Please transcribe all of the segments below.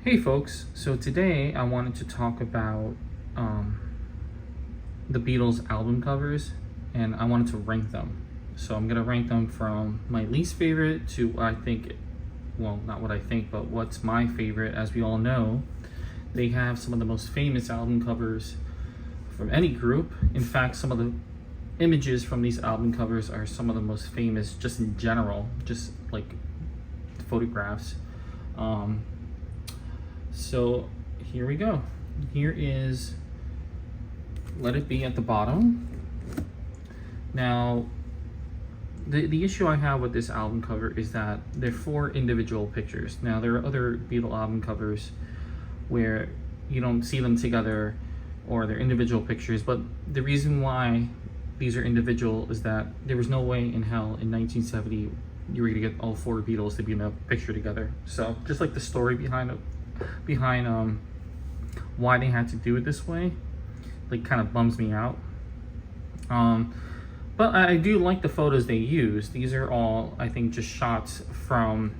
Hey folks, so today I wanted to talk about the Beatles album covers, and I wanted to rank them. So I'm gonna rank them from my least favorite to what I think, well, not what I think, but what's my favorite. As we all know, they have some of the most famous album covers from any group. In fact, some of the images from these album covers are some of the most famous just in general, just like photographs. So here we go. Here is Let It Be at the bottom. Now, the issue I have with this album cover is that they're 4 individual pictures. Now, there are other Beatle album covers where you don't see them together or they're individual pictures, but the reason why these are individual is that there was no way in hell in 1970 you were gonna get all 4 Beatles to be in a picture together. So just like the story behind why they had to do it this way, like, kind of bums me out. But I do like the photos they use. These are all, I think, just shots from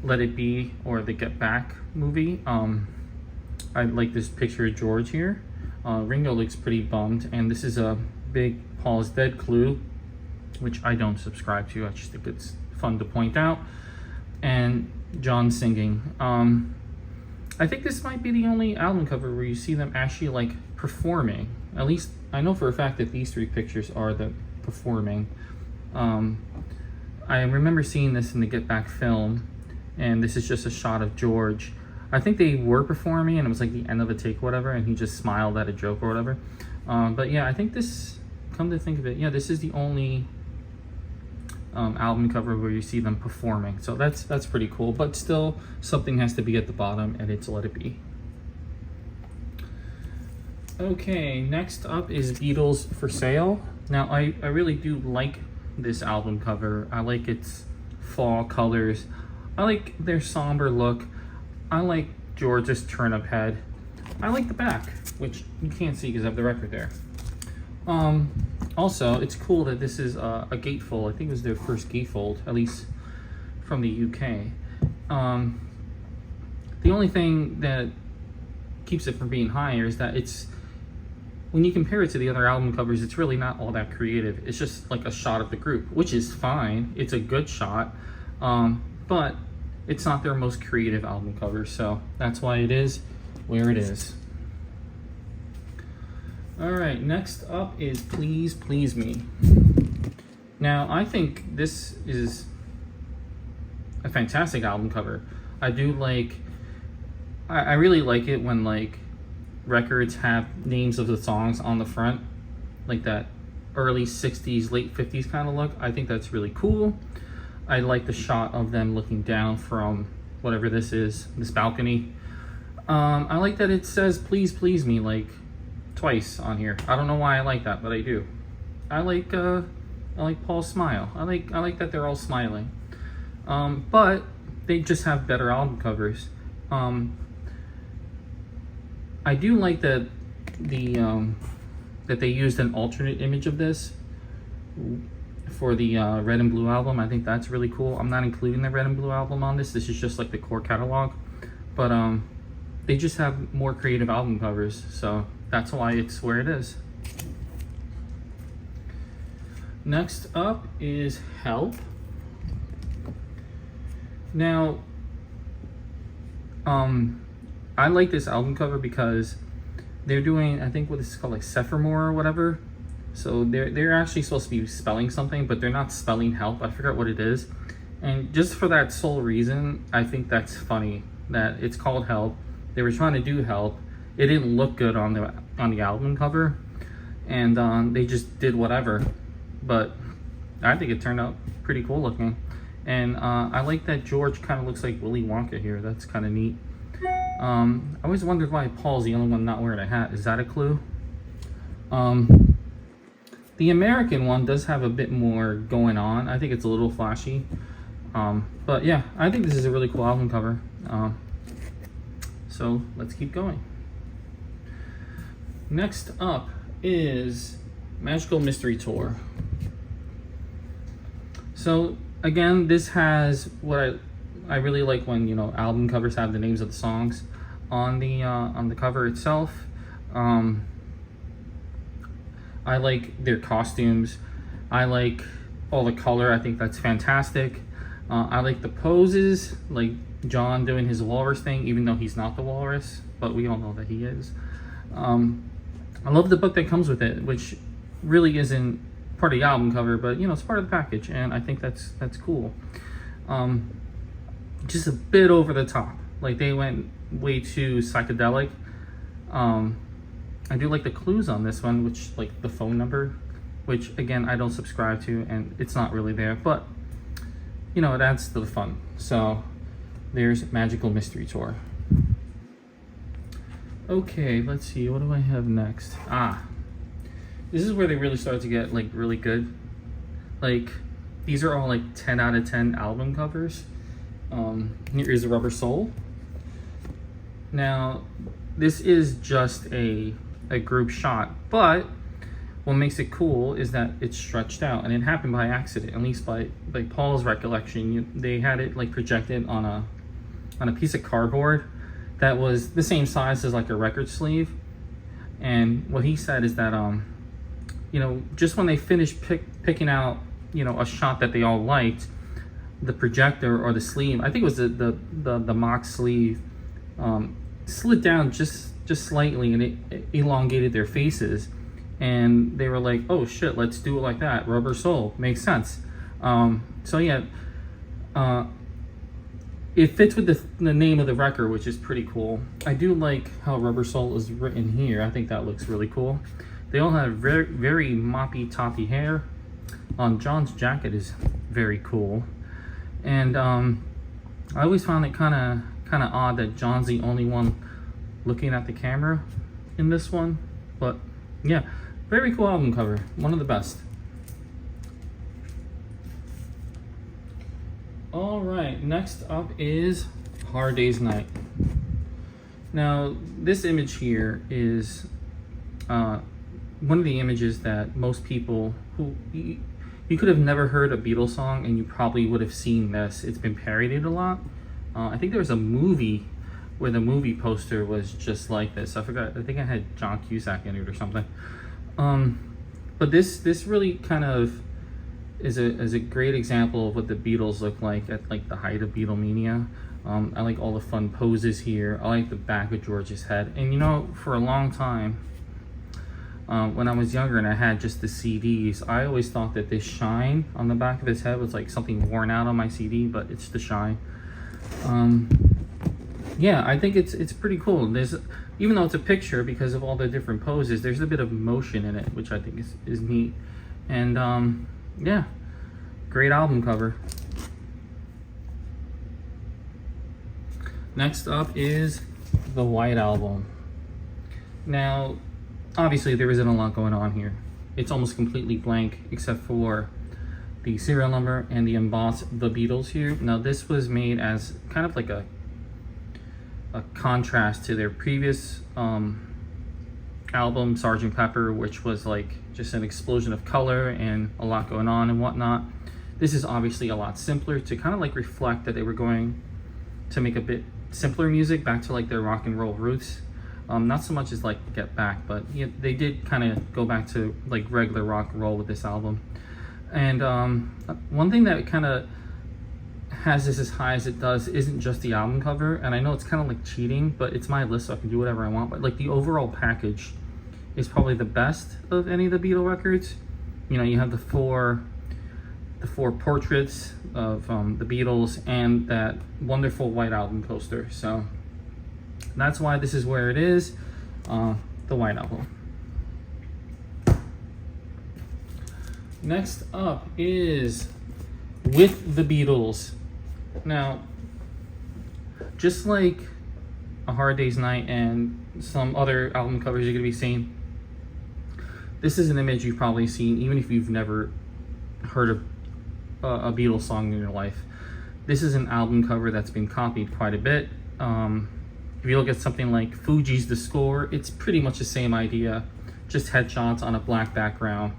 Let It Be or the Get Back movie. I like this picture of George here. Ringo looks pretty bummed, and this is a big Paul's Dead clue, which I don't subscribe to. I just think it's fun to point out. And John singing. I think this might be the only album cover where you see them actually like performing. At least I know for a fact that these 3 pictures are the performing. I remember seeing this in the Get Back film, and this is just a shot of George. I think they were performing and it was like the end of a take or whatever, and he just smiled at a joke or whatever. But yeah, I think this, come to think of it, yeah, this is the only album cover where you see them performing. So that's pretty cool, but still something has to be at the bottom, and it's Let It Be. Okay, next up is Beatles for Sale. Now I really do like this album cover. I like its fall colors. I like their somber look. I like George's turn-up head. I like the back, which you can't see because I have the record there. Also, it's cool that this is a gatefold. I think it was their first gatefold, at least from the UK. The only thing that keeps it from being higher is that it's, when you compare it to the other album covers, it's really not all that creative. It's just like a shot of the group, which is fine. It's a good shot, but it's not their most creative album cover, so that's why it is where it is. All right, next up is Please Please Me. Now, I think this is a fantastic album cover. I do like, I really like it when like records have names of the songs on the front, like that early 60s, late 50s kind of look. I think that's really cool. I like the shot of them looking down from whatever this is, this balcony. I like that it says Please Please Me like twice on here. I don't know why I like that, but I do. I like Paul's smile. I like that they're all smiling. But they just have better album covers. I do like that that they used an alternate image of this for the Red and Blue album. I think that's really cool. I'm not including the Red and Blue album on this. This is just like the core catalog. But they just have more creative album covers, so that's why it's where it is. Next up is Help. Now, I like this album cover because they're doing, I think what this is called, like Sephirmore or whatever. So they're actually supposed to be spelling something, but they're not spelling help. I forgot what it is. And just for that sole reason, I think that's funny that it's called Help. They were trying to do help. It didn't look good on the album cover, and they just did whatever. But I think it turned out pretty cool looking. And I like that George kind of looks like Willy Wonka here. That's kind of neat. I always wondered why Paul's the only one not wearing a hat. Is that a clue? The American one does have a bit more going on. I think it's a little flashy. But yeah, I think this is a really cool album cover. So let's keep going. Next up is Magical Mystery Tour. So again, this has what I really like when, you know, album covers have the names of the songs on the cover itself. I like their costumes. I like all the color. I think that's fantastic. I like the poses, like John doing his walrus thing, even though he's not the walrus, but we all know that he is. I love the book that comes with it, which really isn't part of the album cover, but you know, it's part of the package, and I think that's cool. Just a bit over the top, like they went way too psychedelic. I do like the clues on this one, which like the phone number, which again I don't subscribe to, and it's not really there, but you know, it adds to the fun. So there's Magical Mystery Tour. Okay, let's see, what do I have next? This is where they really start to get like really good. Like these are all like 10 out of 10 album covers. Here is a Rubber Soul. Now this is just a group shot, but what makes it cool is that it's stretched out, and it happened by accident, at least by Paul's recollection. They had it like projected on a piece of cardboard that was the same size as like a record sleeve. And what he said is that you know, just when they finished picking out, you know, a shot that they all liked, the projector or the sleeve, I think it was the mock sleeve, slid down just slightly, and it elongated their faces, and they were like, oh shit, let's do it like that. Rubber Soul makes sense. So yeah, it fits with the name of the record, which is pretty cool. I do like how Rubber Soul is written here. I think that looks really cool. They all have very, very moppy toppy hair. John's jacket is very cool, and I always found it kind of odd that John's the only one looking at the camera in this one. But yeah, very cool album cover, one of the best. All right, next up is Hard Day's Night. Now this image here is one of the images that most people who you could have never heard a Beatles song, and you probably would have seen this. It's been parodied a lot. I think there was a movie where the movie poster was just like this. I forgot. I think I had John Cusack in it or something. But this really kind of is a great example of what the Beatles look like at like the height of Beatlemania. I like all the fun poses here. I like the back of George's head. And you know, for a long time, when I was younger and I had just the CDs, I always thought that this shine on the back of his head was like something worn out on my CD, but it's the shine. Yeah, I think it's pretty cool. There's, even though it's a picture, because of all the different poses, there's a bit of motion in it, which I think is neat. And yeah, great album cover. Next up is the White Album. Now, obviously there isn't a lot going on here. It's almost completely blank except for the serial number and the embossed The Beatles here. Now this was made as kind of like a contrast to their previous album, Sgt Pepper, which was like just an explosion of color and a lot going on and whatnot. This is obviously a lot simpler, to kind of like reflect that they were going to make a bit simpler music, back to like their rock and roll roots. Not so much as like Get Back, but yeah, they did kind of go back to like regular rock and roll with this album. And one thing that kind of has this as high as it does isn't just the album cover, and I know it's kind of like cheating, but it's my list, so I can do whatever I want. But like the overall package is probably the best of any of the Beatle records. You know, you have the four portraits of the Beatles and that wonderful White Album poster. So that's why this is where it is, the White Album. Next up is With the Beatles. Now, just like A Hard Day's Night and some other album covers you're going to be seeing, this is an image you've probably seen even if you've never heard of a Beatles song in your life. This is an album cover that's been copied quite a bit. If you look at something like Fuji's The Score, it's pretty much the same idea, just headshots on a black background.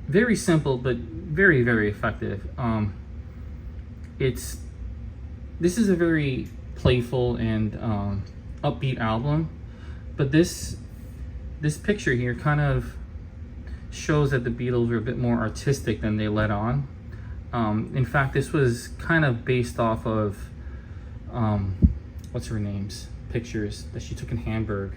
Very simple, but very, very effective. It's this is a very playful and upbeat album, but this picture here kind of shows that the Beatles were a bit more artistic than they let on. In fact, this was kind of based off of what's her name's pictures that she took in Hamburg.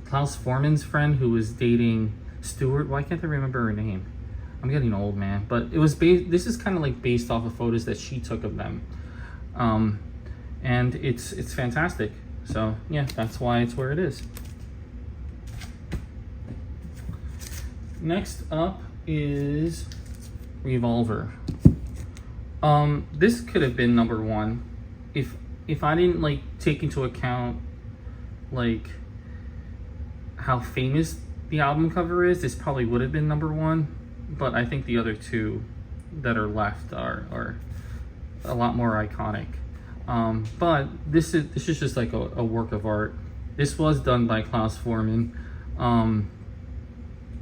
Klaus Forman's friend who was dating Stewart. Why can't I remember her name? I'm getting old, man. But it was this is kind of like based off of photos that she took of them, and it's fantastic. So yeah, that's why it's where it is. Next up is Revolver. This could have been number one if I didn't like take into account like how famous the album cover is. This probably would have been number one, but I think the other two that are left are a lot more iconic. But this is just like a work of art. This was done by Klaus Forman.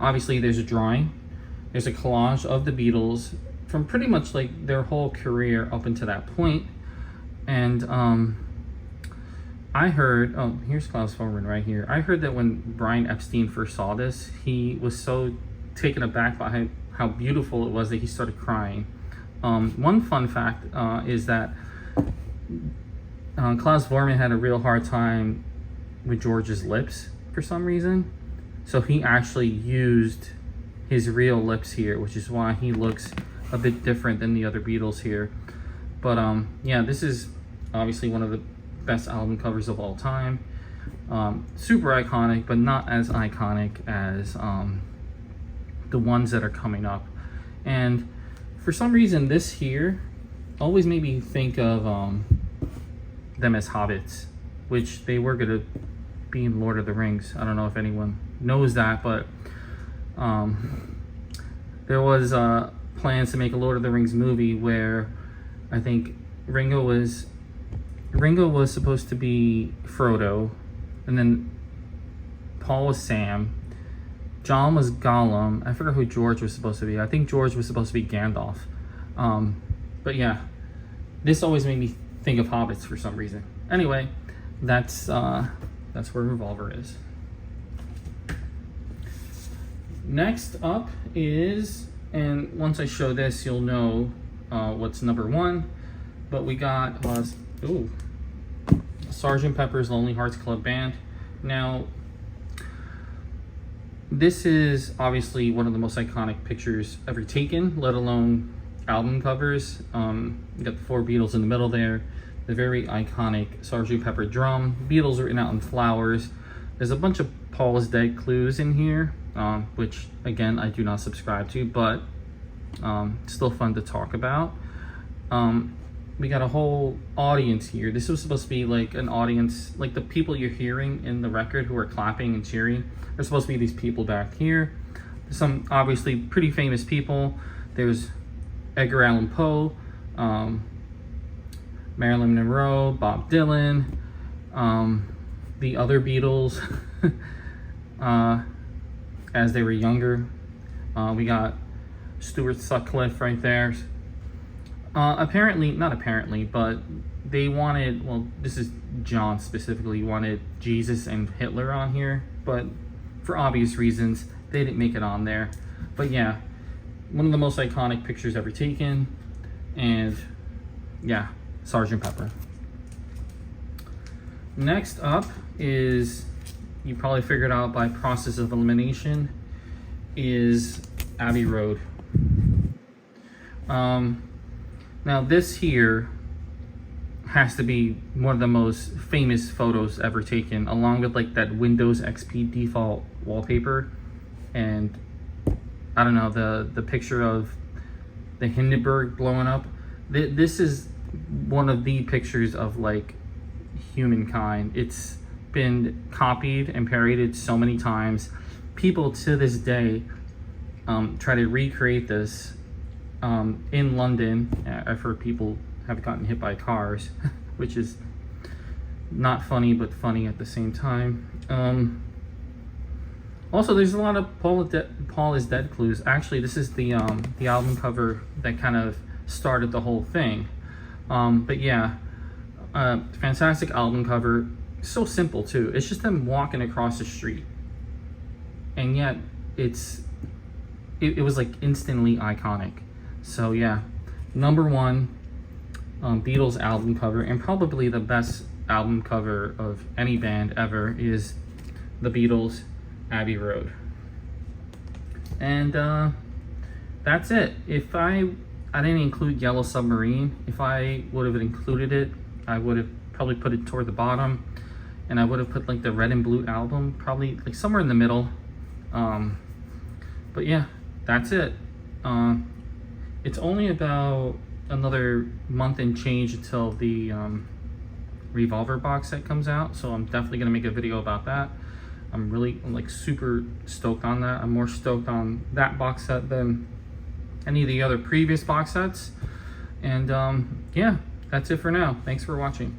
Obviously there's a drawing, there's a collage of the Beatles from pretty much like their whole career up until that point. And I heard, oh, here's Klaus Forman right here. I heard that when Brian Epstein first saw this, he was so taken aback by how beautiful it was that he started crying. One fun fact is that Klaus Forman had a real hard time with George's lips for some reason. So he actually used his real lips here, which is why he looks a bit different than the other Beatles here. But yeah, this is obviously one of the best album covers of all time. Super iconic, but not as iconic as the ones that are coming up. And for some reason, this here always made me think of them as hobbits, which they were gonna be in Lord of the Rings. I don't know if anyone knows that, but there was plans to make a Lord of the Rings movie where I think Ringo was supposed to be Frodo, and then Paul was Sam, John was Gollum. I forgot who George was supposed to be. I think George was supposed to be Gandalf. But yeah, this always made me think of hobbits for some reason. Anyway, that's where Revolver is. Next up is, and once I show this, you'll know what's number one. But we got Sgt Pepper's Lonely Hearts Club Band. Now, this is obviously one of the most iconic pictures ever taken, let alone album covers. You got the four Beatles in the middle there, the very iconic Sgt Pepper drum, Beatles written out in flowers. There's a bunch of Paul is Dead clues in here, which again I do not subscribe to, but still fun to talk about. We got a whole audience here. This was supposed to be like an audience, like the people you're hearing in the record who are clapping and cheering are supposed to be these people back here. Some obviously pretty famous people. There's Edgar Allan Poe, Marilyn Monroe, Bob Dylan, the other Beatles as they were younger. We got Stuart Sutcliffe right there. Not apparently, but they wanted, well, this is John specifically, wanted Jesus and Hitler on here, but for obvious reasons, they didn't make it on there. But yeah, one of the most iconic pictures ever taken, and yeah, Sgt. Pepper. Next up is, you probably figured out by process of elimination, is Abbey Road. Now this here has to be one of the most famous photos ever taken, along with like that Windows XP default wallpaper, and I don't know, the picture of the Hindenburg blowing up. This is one of the pictures of like humankind. It's been copied and parodied so many times. People to this day try to recreate this. In London, I've heard people have gotten hit by cars, which is not funny, but funny at the same time. Also, there's a lot of Paul is Dead clues. Actually, this is the album cover that kind of started the whole thing. But yeah, fantastic album cover. So simple too. It's just them walking across the street, and yet it was like instantly iconic. So yeah, number one, Beatles album cover, and probably the best album cover of any band ever, is the Beatles' Abbey Road. And that's it. If I didn't include Yellow Submarine. If I would have included it, I would have probably put it toward the bottom, and I would have put like the Red and Blue album probably like somewhere in the middle. But yeah, that's it. It's only about another month and change until the Revolver box set comes out, so I'm definitely gonna make a video about that. I'm like super stoked on that. I'm more stoked on that box set than any of the other previous box sets. And yeah, that's it for now. Thanks for watching.